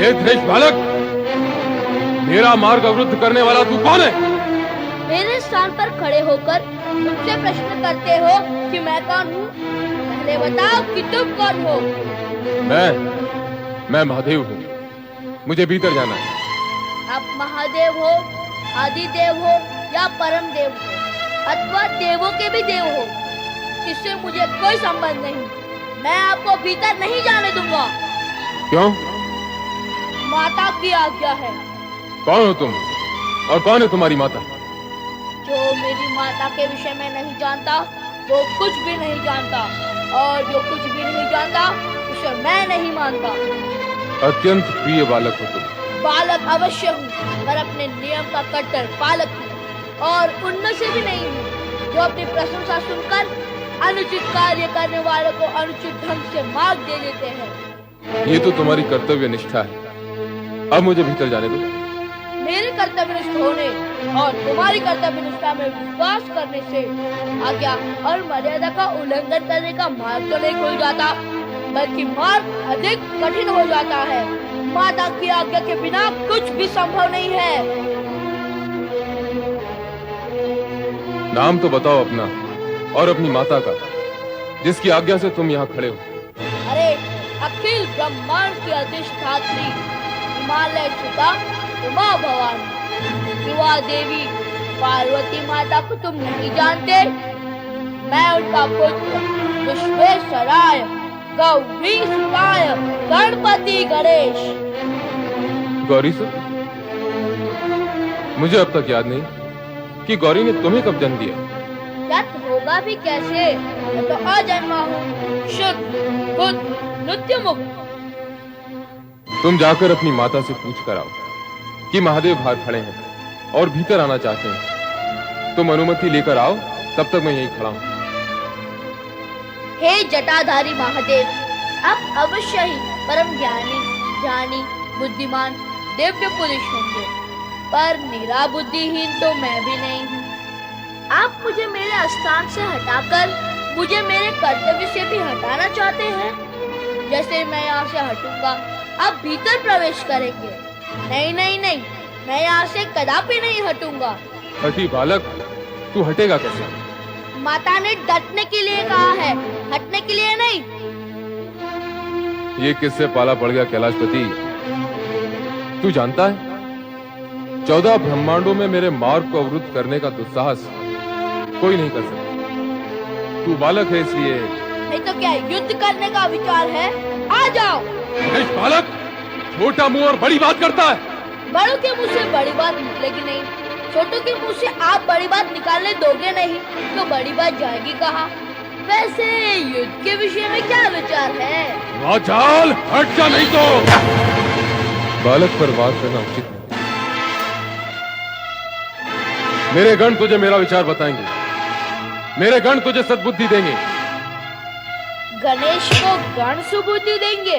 हे धृष बालक, मेरा मार्ग अवरुद्ध करने वाला तू कौन है? मेरे स्थान पर खड़े होकर मुझसे प्रश्न करते हो कि मैं कौन हूँ? पहले बताओ कि तुम कौन हो? मैं महादेव हूँ। मुझे भीतर जाना है। आप महादेव हो, आदिदेव हो या परम देव हो अथवा देवों के भी देव हो, इससे मुझे कोई संबंध नहीं। मैं आपको भीतर नहीं जाने दूंगा। क्यों? माता की आज्ञा है। कौन हो तुम और कौन है तुम्हारी माता? जो मेरी माता के विषय में नहीं जानता वो कुछ भी नहीं जानता, और जो कुछ भी नहीं जानता उसे मैं नहीं मानता। अत्यंत प्रिय बालक हो तुम। बालक अवश्य हूँ, पर अपने नियम का कट्टर पालक हूँ, और उनमें से भी नहीं हूँ जो अपनी प्रशंसा सुनकर अनुचित कार्य करने वालों को अनुचित ढंग से मार्ग दे देते हैं। ये तो तुम्हारी कर्तव्य निष्ठा है। अब मुझे भीतर जाने दो। मेरे कर्तव्यनिष्ठ होने और तुम्हारी कर्तव्यनिष्ठा में विश्वास करने से आज्ञा और मर्यादा का उल्लंघन करने का मार्ग तो नहीं खुल जाता, बल्कि मार्ग अधिक कठिन हो जाता है। माता की आज्ञा के बिना कुछ भी संभव नहीं है। नाम तो बताओ अपना और अपनी माता का, जिसकी आज्ञा से तुम यहाँ खड़े हो। अरे अखिल ब्रह्मांड की अधिष्ठात्री हिमालय सुता उमा भवानी शिवा देवी पार्वती माता को तुम नहीं जानते? मैं उनका पुत्र विश्वेश्वराय गौरी सुताय गणपति गणेश। गौरी सुत? मुझे अब तक याद नहीं कि गौरी ने तुम्हें कब जन्म दिया। याद होगा भी कैसे? मैं तो अजन्मा हूँ, शुद्ध बुद्ध नित्य मुक्त। तुम जाकर अपनी माता से पूछ कर आओ कि महादेव बाहर खड़े हैं और भीतर आना चाहते हैं। तुम अनुमति लेकर आओ, तब तक मैं यहीं खड़ा हूँ। हे जटाधारी महादेव, आप अवश्य ही परम ज्ञानी, ज्ञानी, बुद्धिमान, दिव्य पुरुष होंगे, पर निरा बुद्धिहीन तो मैं भी नहीं हूँ। आप मुझे मेरे स्थान से हटाकर मुझे मेरे कर्तव्य से भी हटाना चाहते हैं। जैसे मैं यहाँ से हटूंगा, आप भीतर प्रवेश करेंगे। नहीं नहीं नहीं, मैं यहाँ से कदापि नहीं हटूंगा। हठी बालक, तू हटेगा कैसे? माता ने डटने के लिए कहा है, हटने के लिए नहीं। ये किससे पाला पड़ गया कैलाशपति? तू जानता है 14 ब्रह्मांडों में मेरे मार्ग को अवरुद्ध करने का दुस्साहस कोई नहीं कर सकता। तू बालक है इसलिए। नहीं तो क्या युद्ध करने का विचार है? आ जाओ। बालक छोटा मुंह और बड़ी बात करता है। बड़ों के मुंह से बड़ी बात निकलेगी नहीं, छोटों के मुंह से आप बड़ी बात निकालने दोगे नहीं तो बड़ी बात जाएगी कहाँ? वैसे युद्ध के विषय में क्या विचार है? राजाल, हट जा नहीं तो। बालक पर वार करना उचित नहीं। मेरे गण तुझे मेरा विचार बताएंगे। मेरे गण तुझे सद्बुद्धि देंगे। गणेश को गण सुबुद्धि देंगे?